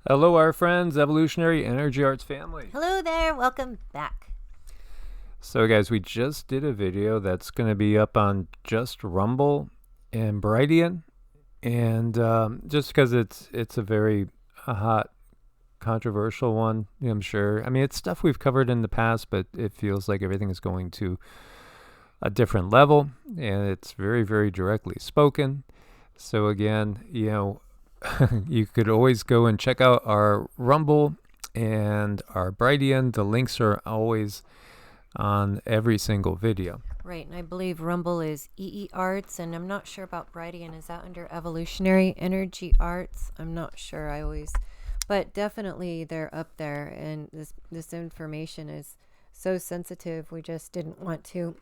Hello, our friends, Evolutionary Energy Arts family. Hello there, welcome back. So, guys, we just did a video that's going to be up on just Rumble and Brighteon, and just because it's a very hot, controversial one, I'm sure. I mean, it's stuff we've covered in the past, but it feels like everything is going to a different level, and it's very, very directly spoken. So, again, you could always go and check out our Rumble and our Brighteon. The links are always on every single video. Right, and I believe Rumble is EEARTS, and I'm not sure about Brighteon. Is that under Evolutionary Energy Arts? I'm not sure. But definitely they're up there, and this information is so sensitive. We just didn't want to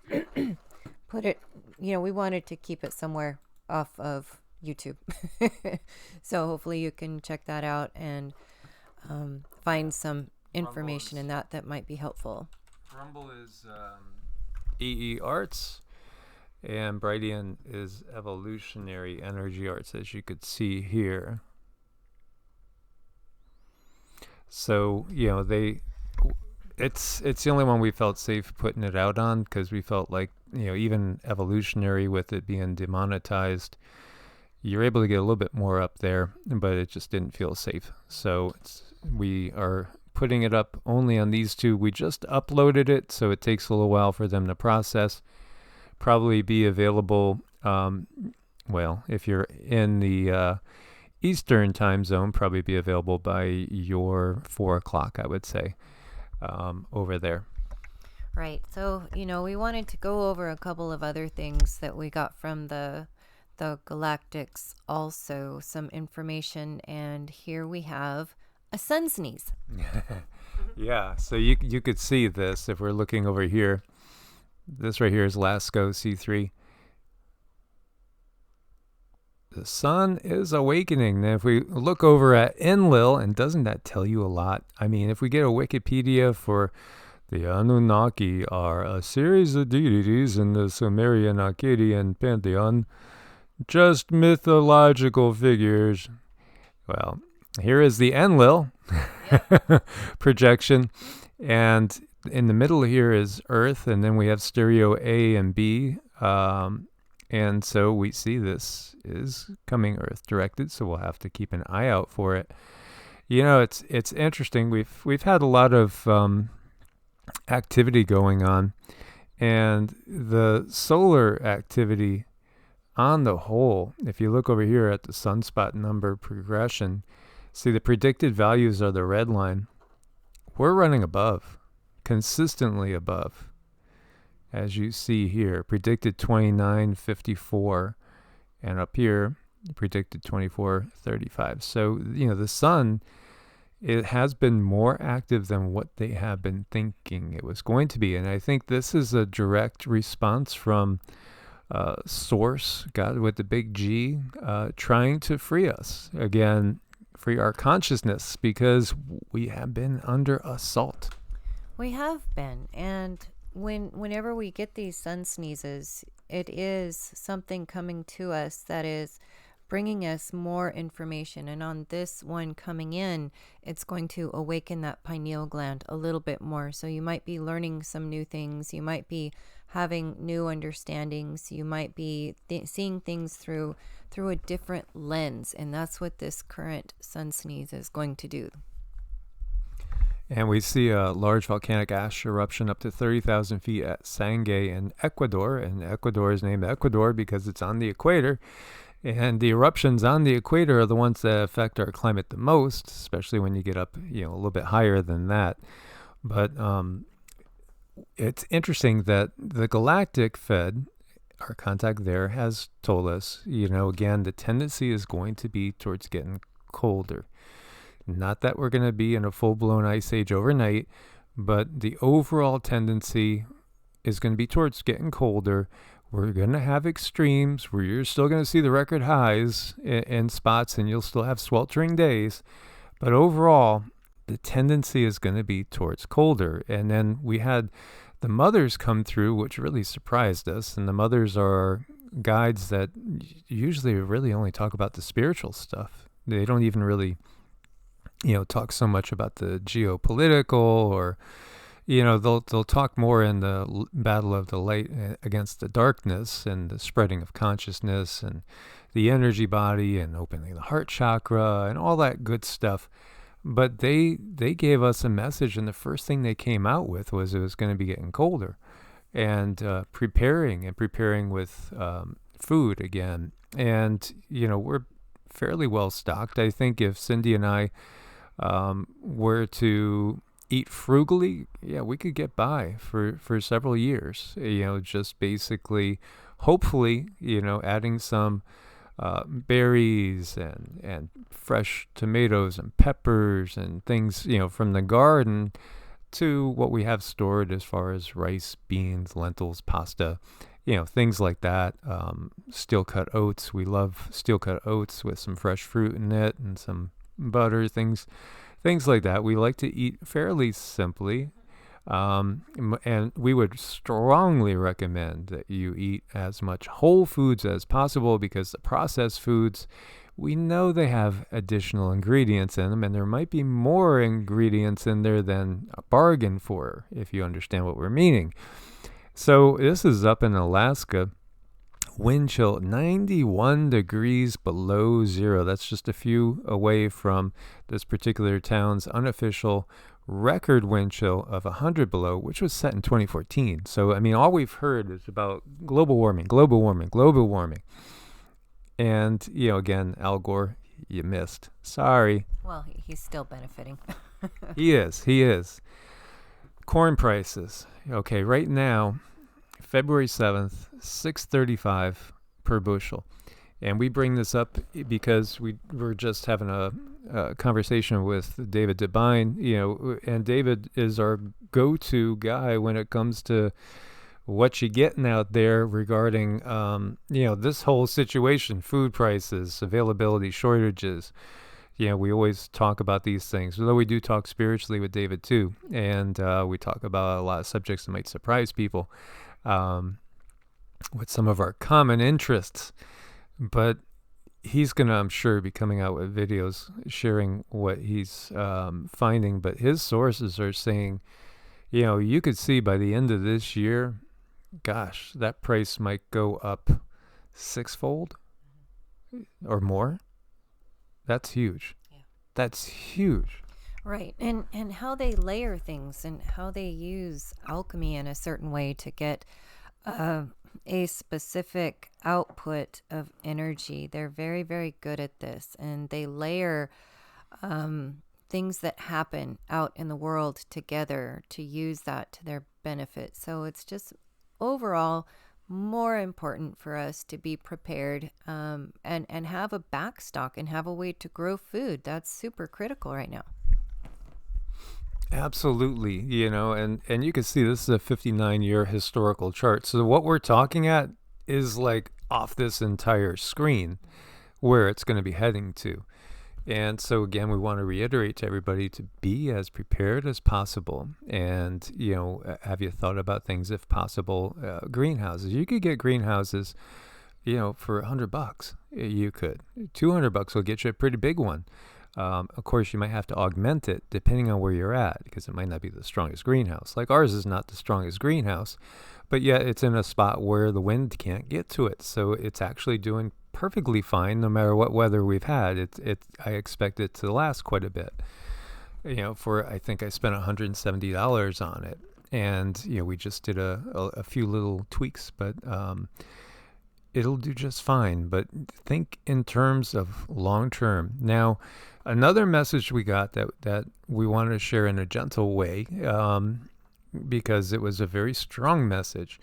put it. We wanted to keep it somewhere off of YouTube. So hopefully you can check that out and find some information in that might be helpful. Rumble is EEARTS, and Brighteon is Evolutionary Energy Arts, as you could see here. So it's the only one we felt safe putting it out on, because we felt like even Evolutionary, with it being demonetized, you're able to get a little bit more up there, but it just didn't feel safe. So we are putting it up only on these two. We just uploaded it, so it takes a little while for them to process. Probably be available, if you're in the Eastern time zone, probably be available by your 4 o'clock, I would say, over there. Right. So, we wanted to go over a couple of other things that we got from the galactics, also some information, and here we have a sun sneeze. Yeah, so you could see this if we're looking over here. This right here is Lasco C3. The sun is awakening. Now, if we look over at Enlil, and doesn't that tell you a lot? I mean, if we get a Wikipedia for the Anunnaki are a series of deities in the Sumerian Akkadian pantheon, just mythological figures. Well, here is the Enlil projection, and in the middle here is Earth, and then we have stereo A and B, and so we see this is coming Earth directed, so we'll have to keep an eye out for it. It's interesting. We've had a lot of activity going on, and the solar activity on the whole, if you look over here at the sunspot number progression, see the predicted values are the red line. We're running above, consistently above, as you see here. Predicted 2954, and up here predicted 2435. So the sun, it has been more active than what they have been thinking it was going to be, and I think this is a direct response from Source, God with the big G, trying to free us again, free our consciousness, because we have been under assault. We have been, and whenever we get these sun sneezes, it is something coming to us that is bringing us more information. And on this one coming in, it's going to awaken that pineal gland a little bit more. So you might be learning some new things. You might be having new understandings. You might be seeing things through a different lens. And that's what this current sun sneeze is going to do. And we see a large volcanic ash eruption up to 30,000 feet at Sangay in Ecuador. And Ecuador is named Ecuador because it's on the equator. And the eruptions on the equator are the ones that affect our climate the most, especially when you get up, a little bit higher than that. But it's interesting that the Galactic Fed, our contact there, has told us, again, the tendency is going to be towards getting colder. Not that we're going to be in a full-blown ice age overnight, but the overall tendency is going to be towards getting colder. We're going to have extremes where you're still going to see the record highs in spots, and you'll still have sweltering days. But overall, the tendency is going to be towards colder. And then we had the mothers come through, which really surprised us. And the mothers are guides that usually really only talk about the spiritual stuff. They don't even really talk so much about the geopolitical, or they'll talk more in the battle of the light against the darkness, and the spreading of consciousness, and the energy body, and opening the heart chakra, and all that good stuff. But they gave us a message, and the first thing they came out with was it was going to be getting colder, and preparing with food again. And we're fairly well stocked. I think if Cindy and I were to eat frugally, we could get by for several years. Just basically, hopefully, adding some berries and fresh tomatoes and peppers and things, from the garden, to what we have stored as far as rice, beans, lentils, pasta, things like that. Steel cut oats. We love steel cut oats with some fresh fruit in it and some butter, things like that. We like to eat fairly simply. And we would strongly recommend that you eat as much whole foods as possible, because the processed foods, we know they have additional ingredients in them, and there might be more ingredients in there than a bargain for, if you understand what we're meaning. So this is up in Alaska. Wind chill 91 degrees below zero. That's just a few away from this particular town's unofficial record wind chill of 100 below, which was set in 2014. So, all we've heard is about global warming. And, again, Al Gore, you missed. Sorry. Well, he's still benefiting. He is. Corn prices. Okay, right now, February 7th, $6.35 per bushel. And we bring this up because we were just having a conversation with David Devine, and David is our go-to guy when it comes to what you getting out there regarding, this whole situation, food prices, availability, shortages. We always talk about these things, although we do talk spiritually with David too. And we talk about a lot of subjects that might surprise people with some of our common interests. But he's going to, I'm sure, be coming out with videos sharing what he's finding. But his sources are saying, you could see by the end of this year, gosh, that price might go up sixfold or more. That's huge. Yeah. That's huge. Right. And how they layer things, and how they use alchemy in a certain way to get a specific output of energy. They're very, very good at this, and they layer things that happen out in the world together to use that to their benefit. So it's just overall more important for us to be prepared and have a backstock and have a way to grow food. That's super critical right now. Absolutely, and you can see this is a 59-year historical chart. So what we're talking at is like off this entire screen where it's going to be heading to. And so again, we want to reiterate to everybody to be as prepared as possible. And, have you thought about things, if possible, greenhouses? You could get greenhouses, for $100. You could. $200 will get you a pretty big one. Of course, you might have to augment it depending on where you're at, because it might not be the strongest greenhouse. Like ours is not the strongest greenhouse, but yet it's in a spot where the wind can't get to it. So it's actually doing perfectly fine no matter what weather we've had. I expect it to last quite a bit. I think I spent $170 on it. And, we just did a few little tweaks, but it'll do just fine. But think in terms of long term. Now, another message we got that we wanted to share in a gentle way, because it was a very strong message,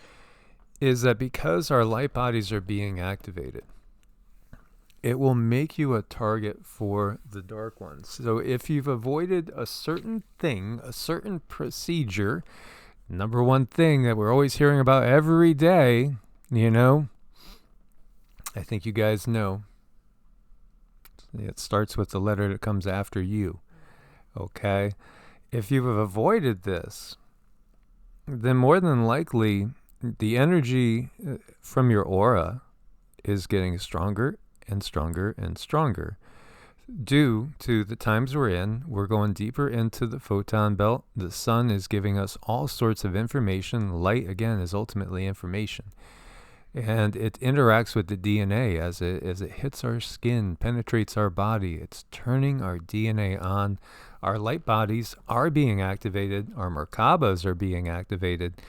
is that because our light bodies are being activated, it will make you a target for the dark ones. So if you've avoided a certain thing, a certain procedure, number one thing that we're always hearing about every day, I think you guys know. It starts with the letter that comes after you. Okay? If you've avoided this, then more than likely the energy from your aura is getting stronger and stronger and stronger. due to the times we're in. We're going deeper into the photon belt. The sun is giving us all sorts of information. Light, again, is ultimately information. And it interacts with the DNA as it hits our skin, penetrates our body. It's turning our DNA on. Our light bodies are being activated. Our Merkabas are being activated.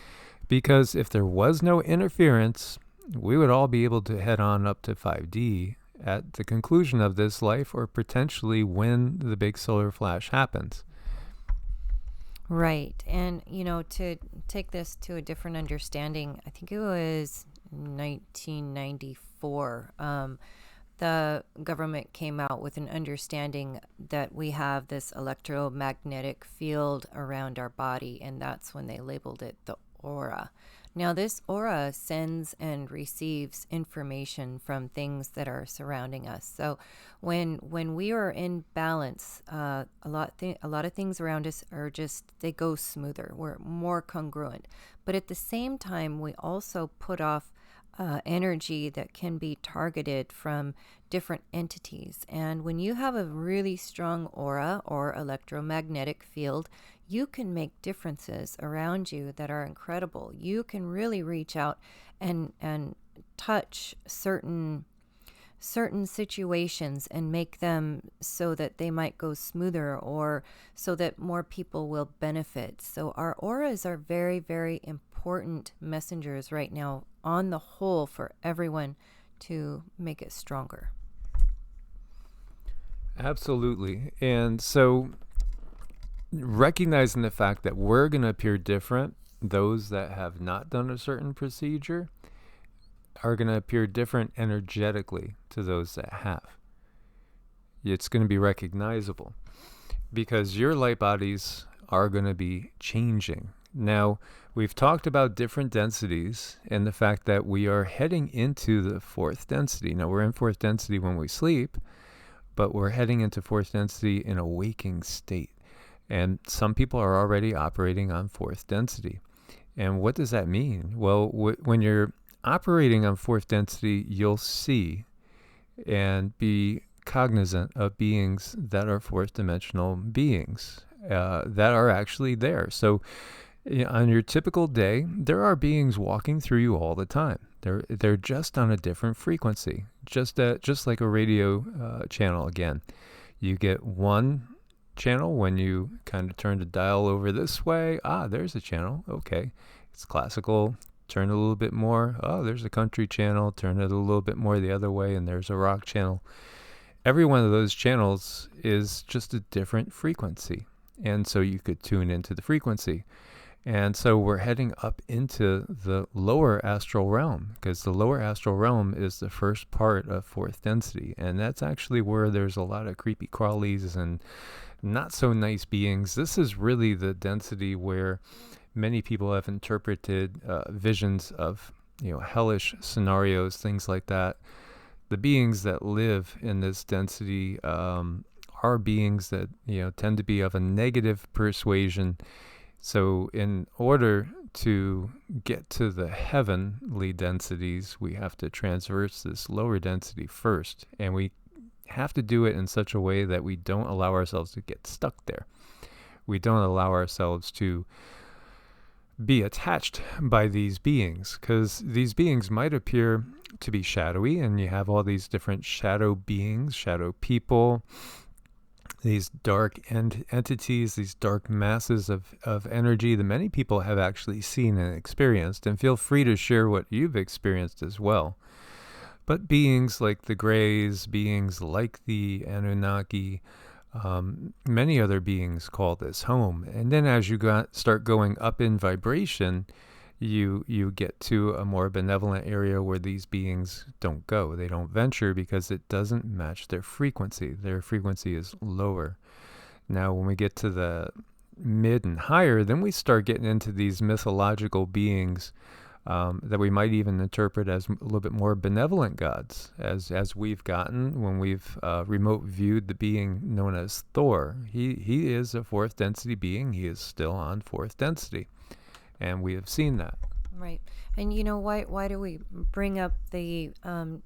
Because if there was no interference, we would all be able to head on up to 5D at the conclusion of this life, or potentially when the big solar flash happens. Right. And, to take this to a different understanding, I think it was 1994, the government came out with an understanding that we have this electromagnetic field around our body, and that's when they labeled it the aura. Now, this aura sends and receives information from things that are surrounding us. So when we are in balance, a lot of things around us are they go smoother. We're more congruent. But at the same time, we also put off energy that can be targeted from different entities. And when you have a really strong aura or electromagnetic field, you can make differences around you that are incredible. You can really reach out and touch certain situations and make them so that they might go smoother, or so that more people will benefit. So our auras are very, very important messengers right now on the whole for everyone to make it stronger. Absolutely. And so recognizing the fact that we're going to appear different, those that have not done a certain procedure are going to appear different energetically to those that have. It's going to be recognizable because your light bodies are going to be changing. Now, we've talked about different densities and the fact that we are heading into the fourth density. Now, we're in fourth density when we sleep, but we're heading into fourth density in a waking state. And some people are already operating on fourth density. And what does that mean? Well, when you're operating on fourth density, you'll see and be cognizant of beings that are fourth dimensional beings that are actually there. So on your typical day, there are beings walking through you all the time. They're just on a different frequency, just like a radio channel. Again, you get one channel when you kind of turn the dial over this way. There's a channel. Okay, it's classical. Turn it a little bit more. There's a country channel. Turn it a little bit more the other way, and there's a rock channel. Every one of those channels is just a different frequency, and so you could tune into the frequency. And so we're heading up into the lower astral realm, because the lower astral realm is the first part of fourth density. And that's actually where there's a lot of creepy crawlies and not so nice beings. This is really the density where many people have interpreted visions of, hellish scenarios, things like that. The beings that live in this density are beings that, tend to be of a negative persuasion. So in order to get to the heavenly densities, we have to transverse this lower density first. And we have to do it in such a way that we don't allow ourselves to get stuck there. We don't allow ourselves to be attached by these beings, because these beings might appear to be shadowy, and you have all these different shadow beings, shadow people, these dark entities, these dark masses of energy that many people have actually seen and experienced, and feel free to share what you've experienced as well. But beings like the Greys, beings like the Anunnaki, many other beings call this home. And then as you start going up in vibration, you get to a more benevolent area where these beings don't go. They don't venture because it doesn't match their frequency. Their frequency is lower. Now, when we get to the mid and higher, then we start getting into these mythological beings that we might even interpret as a little bit more benevolent gods, as we've gotten when we've remote viewed the being known as Thor. He is a fourth density being. He is still on fourth density. And we have seen that. Right. And why do we bring up the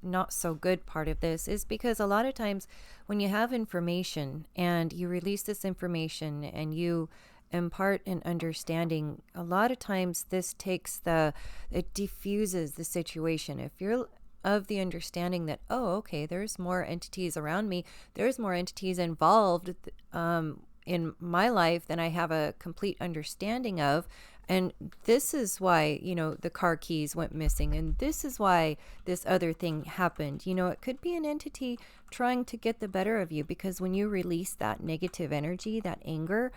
not so good part of this is because a lot of times when you have information and you release this information and you impart an understanding, a lot of times it diffuses the situation. If you're of the understanding that, oh, okay, there's more entities around me, there's more entities involved in my life than I have a complete understanding of. And this is why, the car keys went missing. And this is why this other thing happened. It could be an entity trying to get the better of you, because when you release that negative energy, that anger,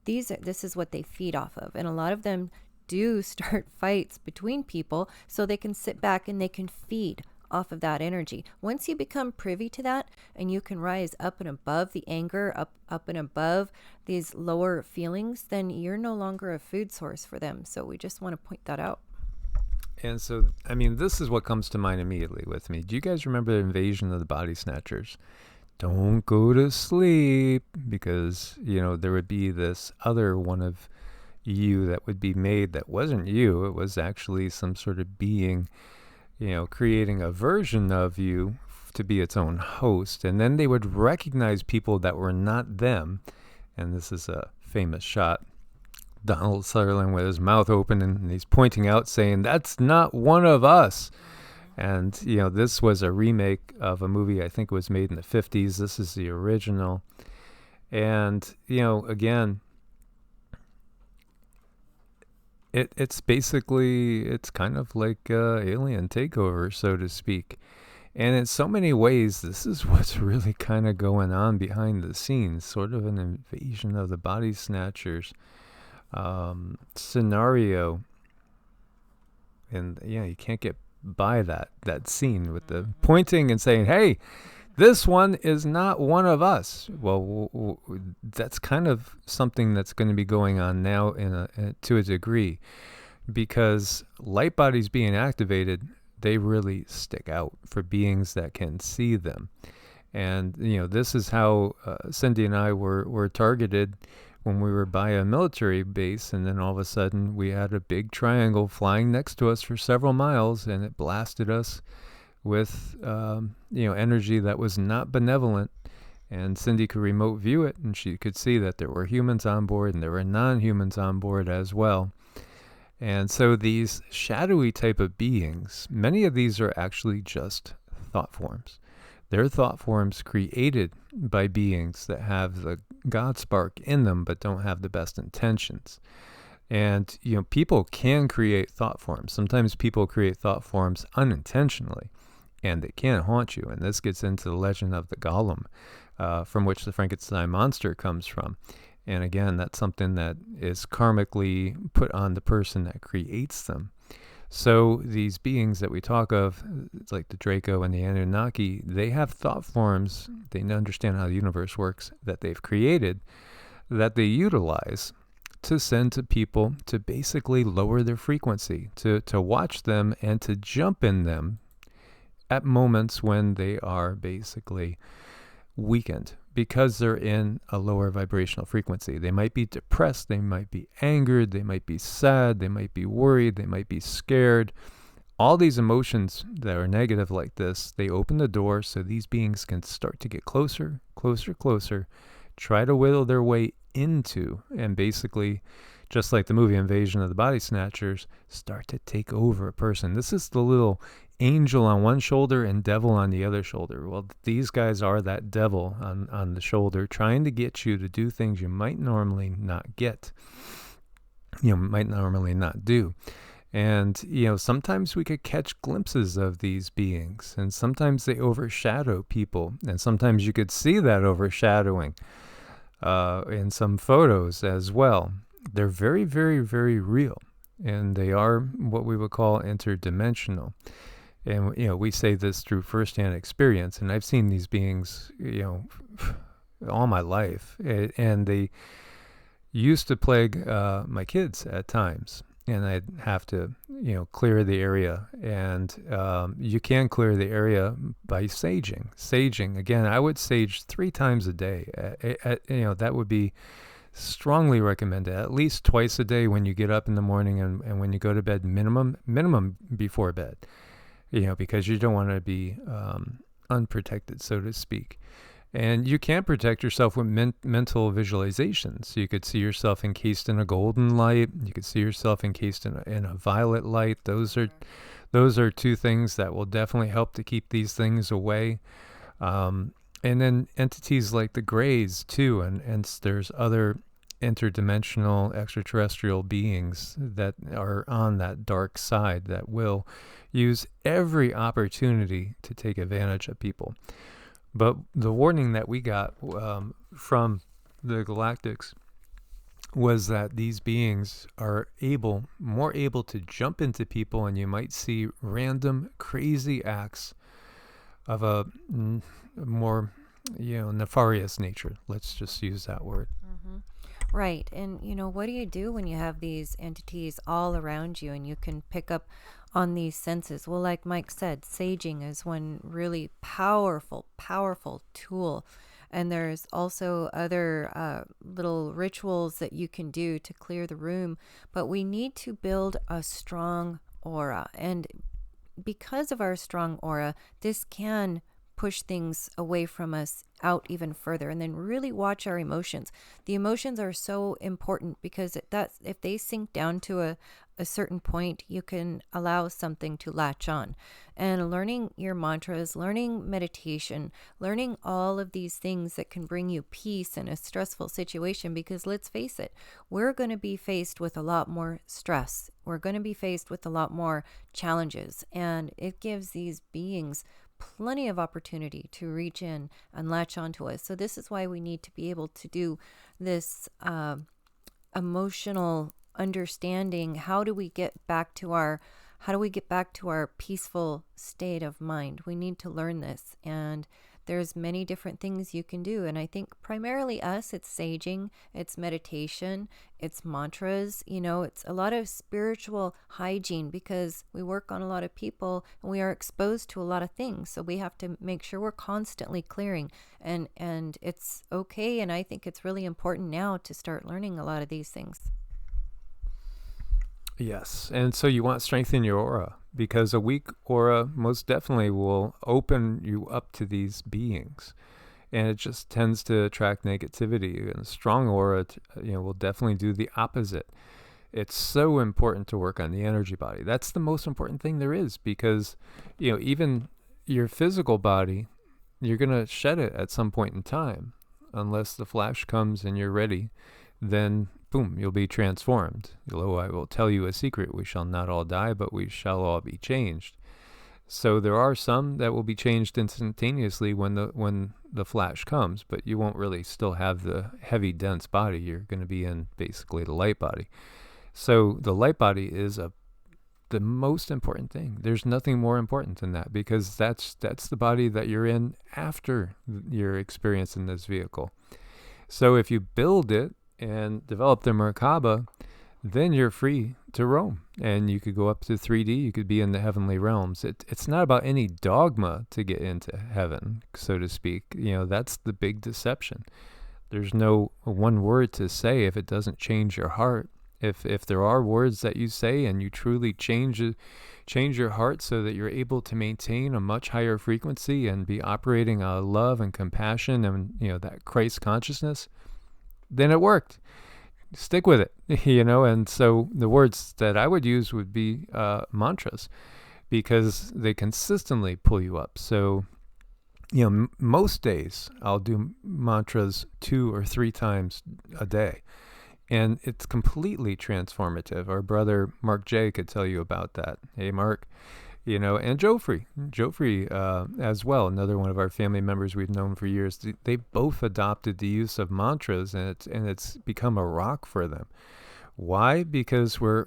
this is what they feed off of. And a lot of them do start fights between people so they can sit back and they can feed off of that energy. Once you become privy to that and you can rise up and above the anger, up and above these lower feelings, then you're no longer a food source for them. So we just want to point that out. And so, I mean, this is what comes to mind immediately with me. Do you guys remember the invasion of the body snatchers? Don't go to sleep, because, there would be this other one of you that would be made that wasn't you. It was actually some sort of being, creating a version of you to be its own host. And then they would recognize people that were not them. And this is a famous shot. Donald Sutherland with his mouth open, and he's pointing out saying, "That's not one of us." And, this was a remake of a movie I think it was made in the 50s. This is the original. And, again, it's basically, it's kind of like alien takeover, so to speak. And in so many ways, this is what's really kind of going on behind the scenes, sort of an invasion of the body snatchers scenario. And, you can't get by that scene with the pointing and saying, "Hey, this one is not one of us." Well, that's kind of something that's going to be going on now to a degree, because light bodies being activated, they really stick out for beings that can see them. And, this is how Cindy and I were targeted when we were by a military base, and then all of a sudden we had a big triangle flying next to us for several miles, and it blasted us with energy that was not benevolent. And Cindy could remote view it, and she could see that there were humans on board and there were non-humans on board as well. And so these shadowy type of beings, many of these are actually just thought forms. They're thought forms created by beings that have the God spark in them but don't have the best intentions. And, people can create thought forms. Sometimes people create thought forms unintentionally, and they can haunt you. And this gets into the legend of the Golem, from which the Frankenstein monster comes from. And again, that's something that is karmically put on the person that creates them. So these beings that we talk of, it's like the Draco and the Anunnaki, they have thought forms. They understand how the universe works that they've created, that they utilize to send to people to basically lower their frequency, to watch them and to jump in them at moments when they are basically weakened because they're in a lower vibrational frequency. They might be depressed, they might be angered, they might be sad, they might be worried, they might be scared. All these emotions that are negative like this, they open the door so these beings can start to get closer, closer, closer, try to whittle their way into, and basically, just like the movie Invasion of the Body Snatchers, start to take over a person. This is the little angel on one shoulder and devil on the other shoulder. Well, these guys are that devil on the shoulder, trying to get you to do things you might normally not get, might normally not do. And, sometimes we could catch glimpses of these beings, and sometimes they overshadow people, and sometimes you could see that overshadowing in some photos as well. They're very, very, very real, and they are what we would call interdimensional. And, we say this through firsthand experience, and I've seen these beings, all my life, and they used to plague my kids at times, and I'd have to, clear the area, and you can clear the area by saging. Saging, again, I would sage 3 times a day. That would be Strongly recommend it at least twice a day when you get up in the morning and when you go to bed, minimum before bed, because you don't want to be unprotected, so to speak. And you can protect yourself with mental visualizations. You could see yourself encased in a golden light. You could see yourself encased in a violet light. Those are two things that will definitely help to keep these things away. And then entities like the Greys too, and there's other interdimensional extraterrestrial beings that are on that dark side that will use every opportunity to take advantage of people. But the warning that we got from the Galactics was that these beings are more able to jump into people, and you might see random crazy acts of a more nefarious nature. Let's just use that word. Mm-hmm. Right. And what do you do when you have these entities all around you and you can pick up on these senses? Well, like Mike said, saging is one really powerful tool. And there's also other little rituals that you can do to clear the room. But we need to build a strong aura. And because of our strong aura, this can push things away from us out even further. And then really watch our emotions. The emotions are so important because if they sink down to a certain point, you can allow something to latch on. And learning your mantras, learning meditation, learning all of these things that can bring you peace in a stressful situation, because let's face it, we're going to be faced with a lot more stress. We're going to be faced with a lot more challenges. And it gives these beings plenty of opportunity to reach in and latch onto us. So this is why we need to be able to do this emotional understanding. How do we get back to our peaceful state of mind? We need to learn this, and there's many different things you can do. And I think primarily it's saging, it's meditation, it's mantras, it's a lot of spiritual hygiene, because we work on a lot of people and we are exposed to a lot of things. So we have to make sure we're constantly clearing, and it's okay. And I think it's really important now to start learning a lot of these things. Yes, and so you want to strengthen your aura, because a weak aura most definitely will open you up to these beings, and it just tends to attract negativity. And a strong aura, will definitely do the opposite. It's so important to work on the energy body. That's the most important thing there is, because even your physical body, you're gonna shed it at some point in time, unless the flash comes and you're ready. Then boom, you'll be transformed. Lo, I will tell you a secret. We shall not all die, but we shall all be changed. So there are some that will be changed instantaneously when the flash comes, but you won't really still have the heavy, dense body. You're going to be in basically the light body. So the light body is the most important thing. There's nothing more important than that, because that's the body that you're in after your experience in this vehicle. So if you build it and develop the Merkaba, then you're free to roam, and you could go up to 3D. You could be in the heavenly realms. It's not about any dogma to get into heaven, so to speak. That's the big deception. There's no one word to say if it doesn't change your heart. If there are words that you say and you truly change your heart so that you're able to maintain a much higher frequency and be operating out of love and compassion and that Christ consciousness, then it worked. Stick with it, and so the words that I would use would be mantras, because they consistently pull you up. So, most days I'll do mantras 2 or 3 times a day, and it's completely transformative. Our brother Mark J could tell you about that. Hey, Mark. And Joffrey as well, another one of our family members we've known for years. They both adopted the use of mantras, and it's become a rock for them. Why? Because we're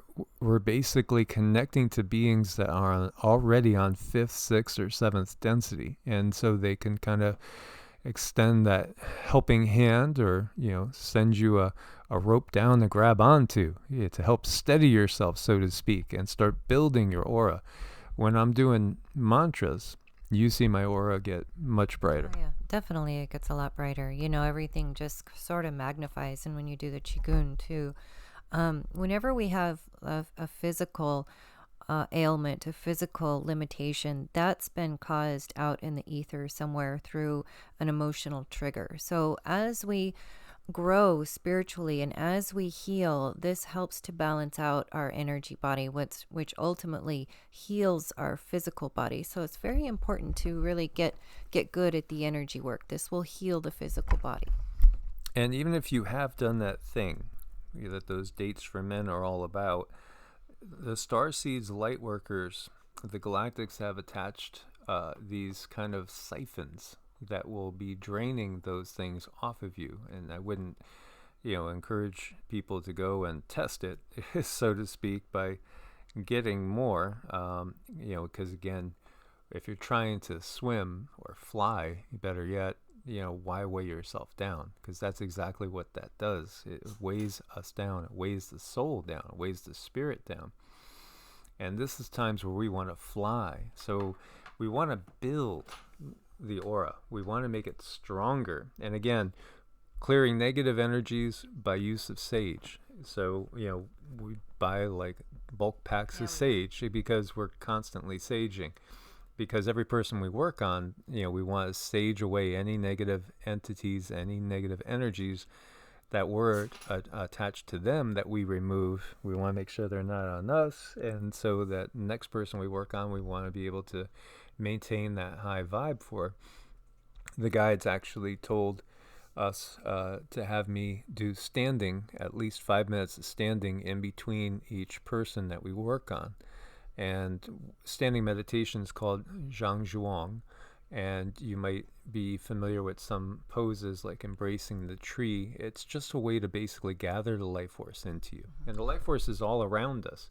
basically connecting to beings that are already on 5th, 6th, or 7th density, and so they can kind of extend that helping hand, or send you a rope down to grab onto, to help steady yourself, so to speak, and start building your aura. When I'm doing mantras, you see my aura get much brighter. Oh, yeah, definitely it gets a lot brighter. You know, everything just sort of magnifies. And when you do the Qigong too, whenever we have a physical ailment, a physical limitation, that's been caused out in the ether somewhere through an emotional trigger. So as we grow spiritually and as we heal, this helps to balance out our energy body, which ultimately heals our physical body. So it's very important to really get good at the energy work. This will heal the physical body. And even if you have done that thing that those dates for men are all about, the starseeds light workers, the galactics have attached these kind of siphons that will be draining those things off of you. And I wouldn't, encourage people to go and test it, so to speak, by getting more, because again, if you're trying to swim or fly, better yet, why weigh yourself down? Because that's exactly what that does. It weighs us down. It weighs the soul down. It weighs the spirit down. And this is times where we want to fly. So we want to build the aura. We want to make it stronger. And again, clearing negative energies by use of sage. So, we buy like bulk packs of sage because we're constantly saging. Because every person we work on, we want to sage away any negative entities, any negative energies that were attached to them that we remove. We want to make sure they're not on us. And so that next person we work on, we want to be able to maintain that high vibe for. The guides actually told us to have me do standing, at least 5 minutes of standing in between each person that we work on. And standing meditation is called Zhang, and you might be familiar with some poses like embracing the tree. It's just a way to basically gather the life force into you. And the life force is all around us.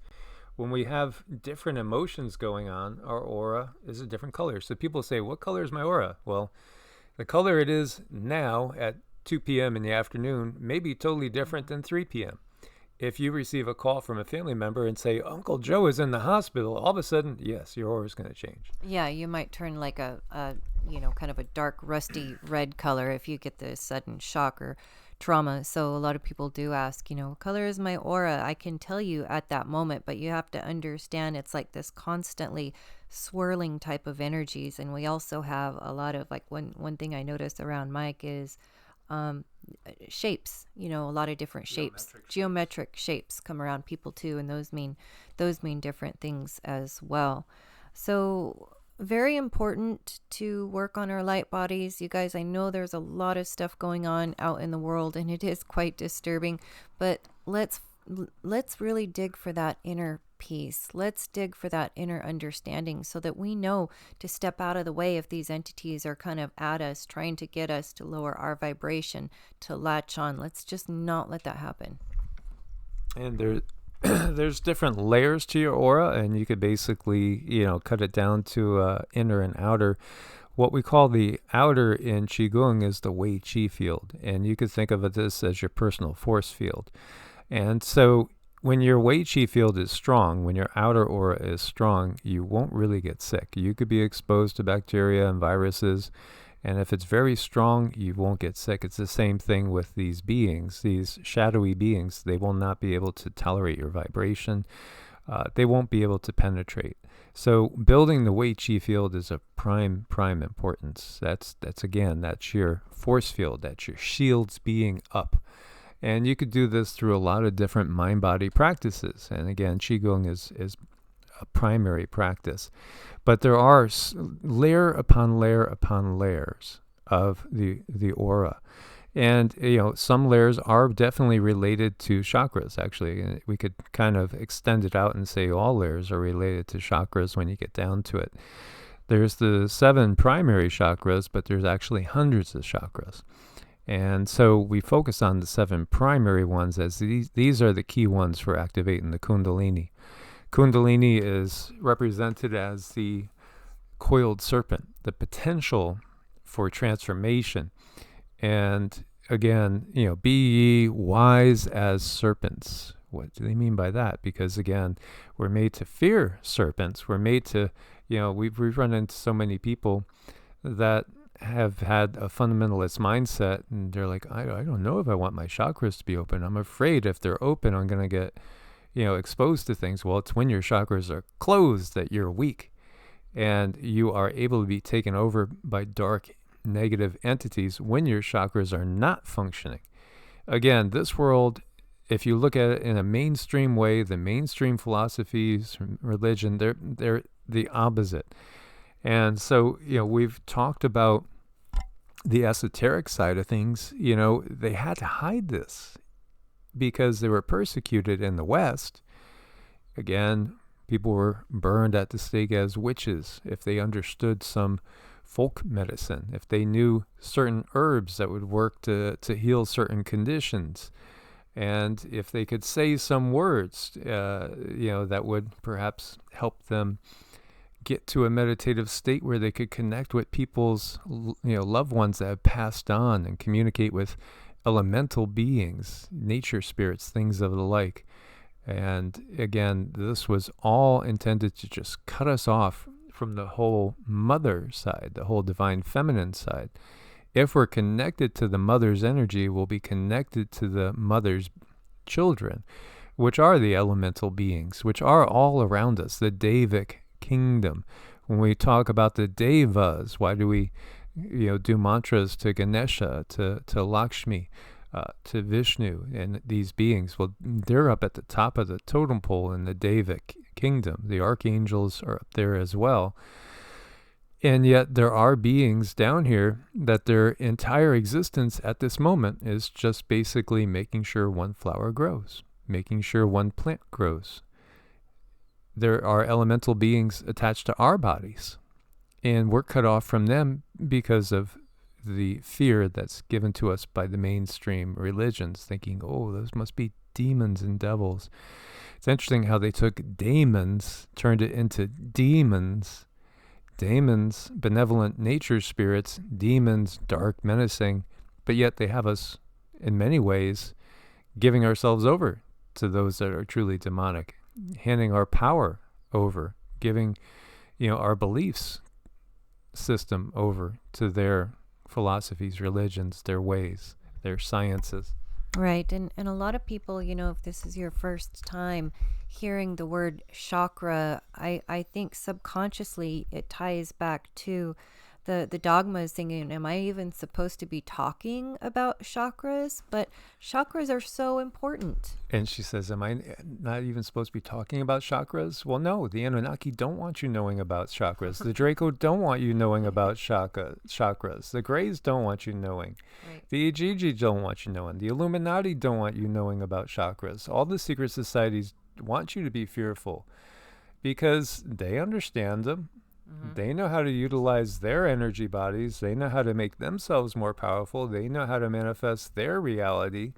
When we have different emotions going on, our aura is a different color. So people say, what color is my aura? Well, the color it is now at 2 p.m. in the afternoon may be totally different than 3 p.m. If you receive a call from a family member and say, Uncle Joe is in the hospital, all of a sudden, yes, your aura is going to change. Yeah, you might turn like a kind of a dark, rusty red color if you get the sudden shock or trauma. So a lot of people do ask, what color is my aura? I can tell you at that moment, but you have to understand it's like this constantly swirling type of energies. And we also have a lot of, like, one thing I notice around Mike is shapes, a lot of different shapes, geometric shapes come around people too, and those mean different things as well. So very important to work on our light bodies. You guys, I know there's a lot of stuff going on out in the world and it is quite disturbing, but let's really dig for that inner peace. Let's dig for that inner understanding so that we know to step out of the way if these entities are kind of at us, trying to get us to lower our vibration, to latch on. Let's just not let that happen. And there's different layers to your aura, and you could basically, cut it down to inner and outer. What we call the outer in Qigong is the Wei Qi field, and you could think of this as your personal force field. And so when your Wei Qi field is strong, when your outer aura is strong, you won't really get sick. You could be exposed to bacteria and viruses, and if it's very strong, you won't get sick. It's the same thing with these beings, these shadowy beings. They will not be able to tolerate your vibration. They won't be able to penetrate. So building the Wei Qi field is of prime importance. That's your force field. That's your shields being up. And you could do this through a lot of different mind-body practices. And again, Qigong is a primary practice. But there are layer upon layer upon layers of the aura. And, some layers are definitely related to chakras, actually. We could kind of extend it out and say all layers are related to chakras when you get down to it. There's the 7 primary chakras, but there's actually hundreds of chakras. And so we focus on the 7 primary ones, as these are the key ones for activating the Kundalini. Kundalini is represented as the coiled serpent, the potential for transformation. And again, be ye wise as serpents. What do they mean by that? Because again, we're made to fear serpents. We're made to, we've run into so many people that have had a fundamentalist mindset, and they're like, I don't know if I want my chakras to be open. I'm afraid if they're open, I'm going to get, exposed to things. Well, it's when your chakras are closed that you're weak, and you are able to be taken over by dark, negative entities when your chakras are not functioning. Again, this world, if you look at it in a mainstream way, the mainstream philosophies, religion, they're the opposite. And so, we've talked about the esoteric side of things. They had to hide this because they were persecuted in the West. Again, people were burned at the stake as witches if they understood some folk medicine, if they knew certain herbs that would work to heal certain conditions, and if they could say some words, that would perhaps help them get to a meditative state where they could connect with people's, loved ones that have passed on, and communicate with elemental beings, nature spirits, things of the like. And again, this was all intended to just cut us off from the whole mother side, the whole divine feminine side. If we're connected to the mother's energy, we'll be connected to the mother's children, which are the elemental beings, which are all around us, the Devic kingdom. When we talk about the devas, why do we do mantras to Ganesha, to Lakshmi, to Vishnu, and these beings? Well, they're up at the top of the totem pole in the Devic kingdom. The archangels are up there as well. And yet there are beings down here that their entire existence at this moment is just basically making sure one flower grows, making sure one plant grows. There are elemental beings attached to our bodies, and we're cut off from them because of the fear that's given to us by the mainstream religions, thinking, oh, those must be demons and devils. It's interesting how they took daemons, turned it into demons. Daemons, benevolent nature spirits; demons, dark, menacing. But yet they have us, in many ways, giving ourselves over to those that are truly demonic, handing our power over, giving, our beliefs system over to their philosophies, religions, their ways, their sciences. Right. And a lot of people, if this is your first time hearing the word chakra, I think subconsciously it ties back to the dogmas, thinking, am I even supposed to be talking about chakras? But chakras are so important. And she says, am I not even supposed to be talking about chakras? Well, no, the Anunnaki don't want you knowing about chakras. The Draco don't want you knowing about chakras. The Greys don't want you knowing. Right. The Ijiji don't want you knowing. The Illuminati don't want you knowing about chakras. All the secret societies want you to be fearful because they understand them. Mm-hmm. They know how to utilize their energy bodies. They know how to make themselves more powerful. They know how to manifest their reality,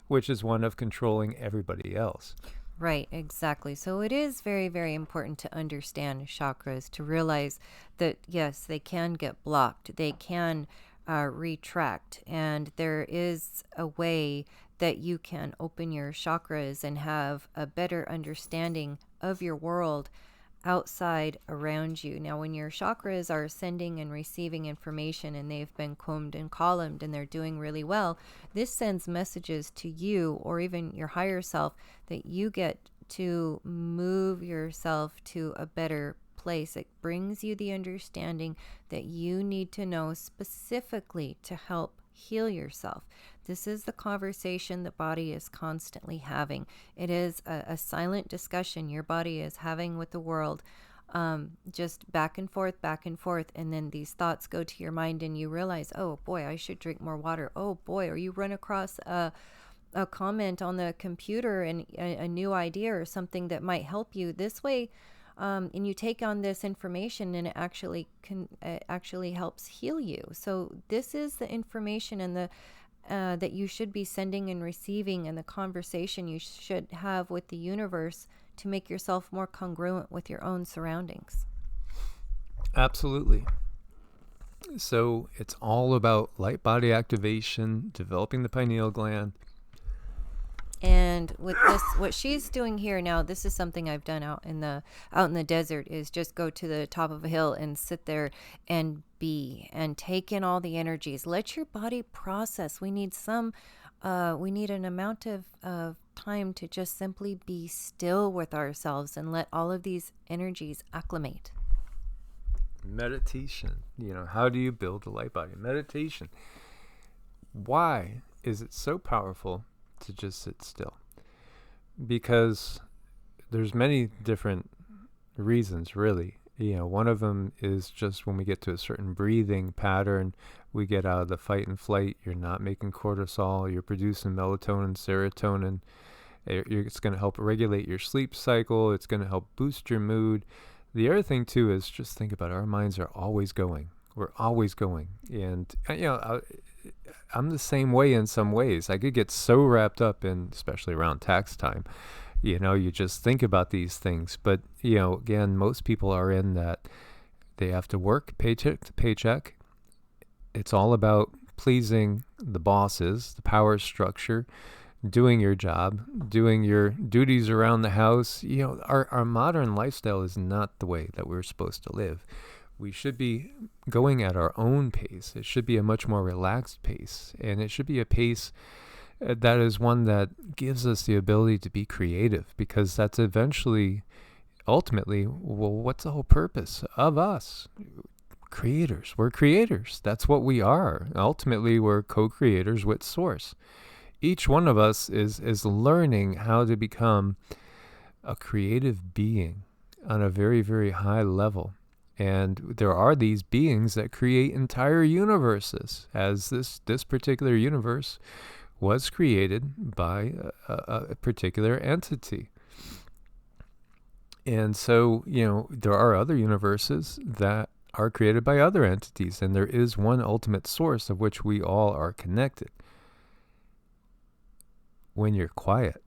which is one of controlling everybody else. Right, exactly. So it is very, very important to understand chakras, to realize that, yes, they can get blocked. They can retract. And there is a way that you can open your chakras and have a better understanding of your world outside around you. Now, when your chakras are sending and receiving information and they've been combed and columned and they're doing really well, this sends messages to you or even your higher self that you get to move yourself to a better place. It brings you the understanding that you need to know specifically to help heal yourself. This is the conversation the body is constantly having. It is a silent discussion your body is having with the world, just back and forth, and then these thoughts go to your mind and you realize, oh boy, I should drink more water. Oh boy, or you run across a comment on the computer and a new idea or something that might help you this way. And you take on this information and it actually helps heal you. So this is the information and the that you should be sending and receiving, and the conversation you should have with the universe to make yourself more congruent with your own surroundings. Absolutely. So it's all about light body activation, developing the pineal gland, And with this, what she's doing here now, this is something I've done out in the desert, is just go to the top of a hill and sit there and be and take in all the energies. Let your body process. We need an amount of time to just simply be still with ourselves and let all of these energies acclimate. Meditation. How do you build a light body? Meditation. Why is it so powerful to just sit still? Because there's many different reasons, really. One of them is just when we get to a certain breathing pattern, we get out of the fight and flight. You're not making cortisol. You're producing melatonin, serotonin. It's going to help regulate your sleep cycle. It's going to help boost your mood. The other thing, too, is just think about it. Our minds are always going. We're always going. And, I'm the same way in some ways. I could get so wrapped up in, especially around tax time, you just think about these things. But, again, most people are in that they have to work paycheck to paycheck. It's all about pleasing the bosses, the power structure, doing your job, doing your duties around the house. Our modern lifestyle is not the way that we're supposed to live. We should be going at our own pace. It should be a much more relaxed pace, and it should be a pace that is one that gives us the ability to be creative, because that's ultimately, well, what's the whole purpose of us? Creators. We're creators. That's what we are. Ultimately, we're co-creators with Source. Each one of us is learning how to become a creative being on a very, very high level. And there are these beings that create entire universes, as this particular universe was created by a particular entity. And so, there are other universes that are created by other entities, and there is one ultimate source of which we all are connected. When you're quiet,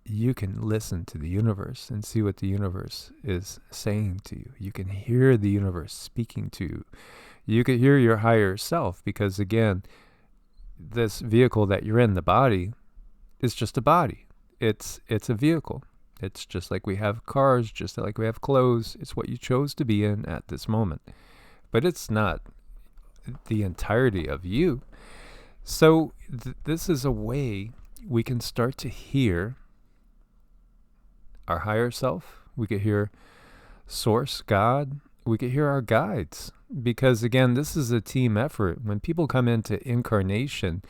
you can listen to the universe and see what the universe is saying to you. You can hear the universe speaking to you. You can hear your higher self, because, again, this vehicle that you're in, the body, is just a body. It's a vehicle. It's just like we have cars, just like we have clothes. It's what you chose to be in at this moment. But it's not the entirety of you. So this is a way we can start to hear our higher self. We could hear Source, God. We could hear our guides. Because, again, this is a team effort. When people come into incarnation,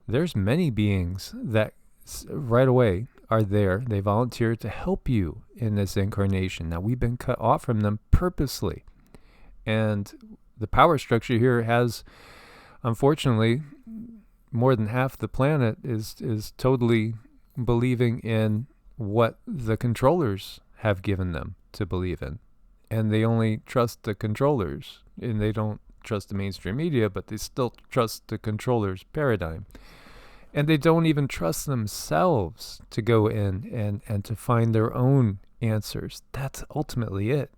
there's many beings that right away are there. They volunteer to help you in this incarnation. Now, we've been cut off from them purposely. And the power structure here has, unfortunately, more than half the planet is totally believing in what the controllers have given them to believe in. And they only trust the controllers, and they don't trust the mainstream media, but they still trust the controllers' paradigm. And they don't even trust themselves to go in and to find their own answers. That's ultimately it.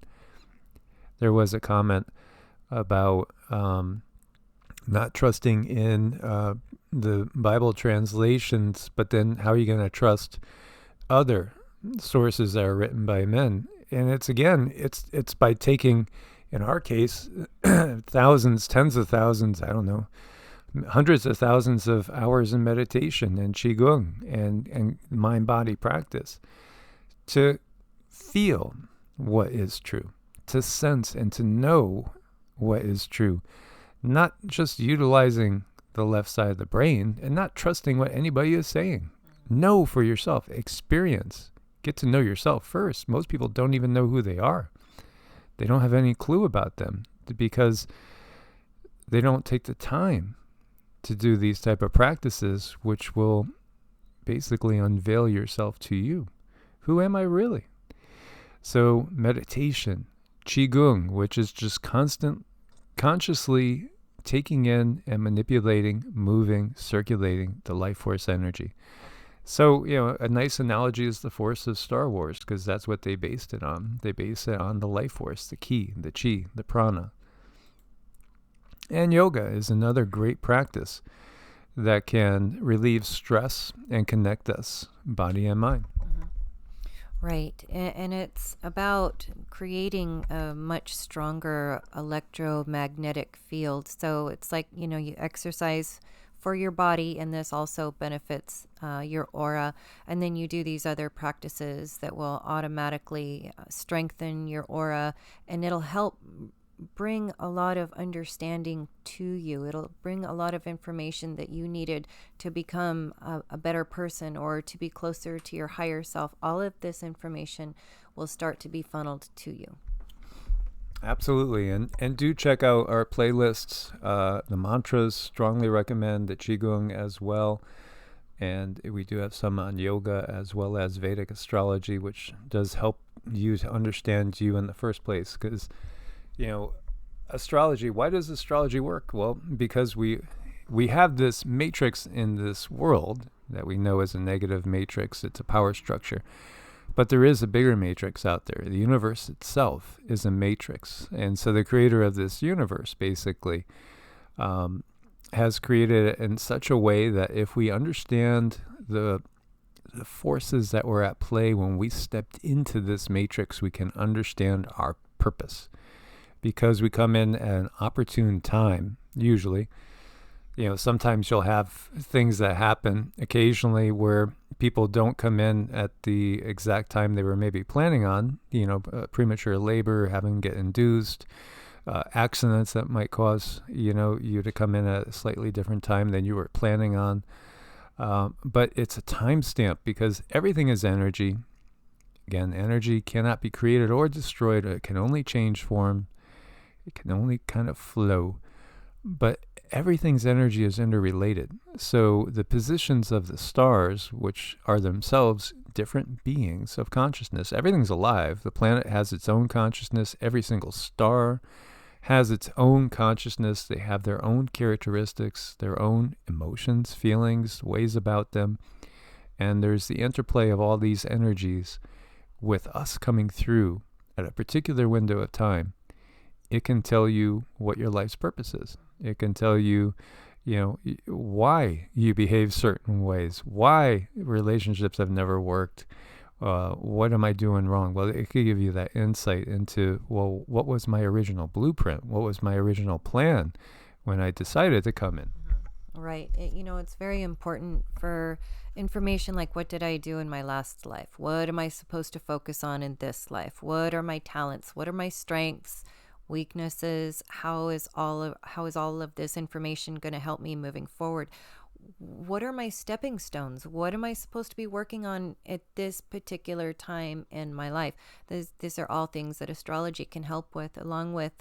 There was a comment about not trusting in the Bible translations, but then how are you going to trust other sources that are written by men? And it's by taking, in our case, thousands, tens of thousands, I don't know, hundreds of thousands of hours in meditation and Qigong and mind-body practice to feel what is true, to sense and to know what is true, not just utilizing the left side of the brain and not trusting what anybody is saying. Know for yourself, experience, get to know yourself first. Most people don't even know who they are. They don't have any clue about them because they don't take the time to do these type of practices, which will basically unveil yourself to you. Who am I really? So meditation, Qigong, which is just consciously taking in and manipulating, moving, circulating the life force energy. So, a nice analogy is the Force of Star Wars, because that's what they based it on. They base it on the life force, the ki, the chi, the prana. And yoga is another great practice. that can relieve stress and connect us, body and mind. Right. And it's about creating a much stronger electromagnetic field. So it's like, you exercise for your body, and this also benefits your aura. And then you do these other practices that will automatically strengthen your aura, and it'll help bring a lot of understanding to you. It'll bring a lot of information that you needed to become a better person or to be closer to your higher self. All of this information will start to be funneled to you. Absolutely. And do check out our playlists. The mantras, strongly recommend the Qigong as well. And we do have some on yoga as well as Vedic astrology, which does help you to understand you in the first place. Because, astrology, why does astrology work? Well, because we have this matrix in this world that we know is a negative matrix. It's a power structure. But there is a bigger matrix out there. The universe itself is a matrix. And so the creator of this universe basically has created it in such a way that if we understand the forces that were at play when we stepped into this matrix, we can understand our purpose. Because we come in at an opportune time, usually. Sometimes you'll have things that happen occasionally where people don't come in at the exact time they were maybe planning on, premature labor, having get induced, accidents that might cause, you to come in at a slightly different time than you were planning on. But it's a timestamp because everything is energy. Again, energy cannot be created or destroyed. It can only change form. It can only kind of flow. But everything's energy is interrelated. So the positions of the stars, which are themselves different beings of consciousness, everything's alive. The planet has its own consciousness. Every single star has its own consciousness. They have their own characteristics, their own emotions, feelings, ways about them. And there's the interplay of all these energies with us coming through at a particular window of time. It can tell you what your life's purpose is. It can tell you, why you behave certain ways, why relationships have never worked, what am I doing wrong? Well, it could give you that insight into, well, what was my original blueprint? What was my original plan when I decided to come in? Right. It's very important for information like, what did I do in my last life? What am I supposed to focus on in this life? What are my talents? What are my strengths? Weaknesses? How is all of this information going to help me moving forward? What are my stepping stones? What am I supposed to be working on at this particular time in my life? These are all things that astrology can help with, along with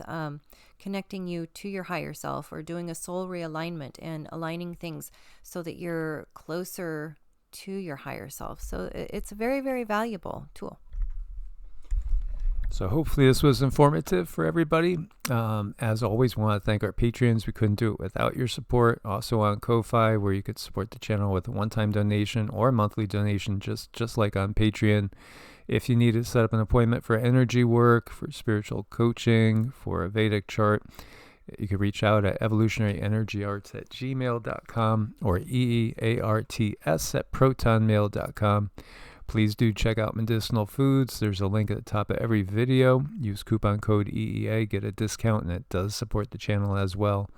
connecting you to your higher self, or doing a soul realignment and aligning things so that you're closer to your higher self. So it's a very, very valuable tool. So hopefully this was informative for everybody. As always, we want to thank our Patreons. We couldn't do it without your support. Also on Ko-Fi, where you could support the channel with a one-time donation or a monthly donation, just like on Patreon. If you need to set up an appointment for energy work, for spiritual coaching, for a Vedic chart, you can reach out at evolutionaryenergyarts@gmail.com or EEARTS@protonmail.com. Please do check out Medicinal Foods. There's a link at the top of every video. Use coupon code EEA, get a discount, and it does support the channel as well.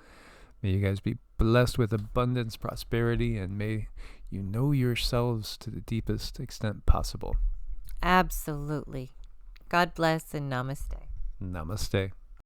May you guys be blessed with abundance, prosperity, and may you know yourselves to the deepest extent possible. Absolutely. God bless and namaste. Namaste.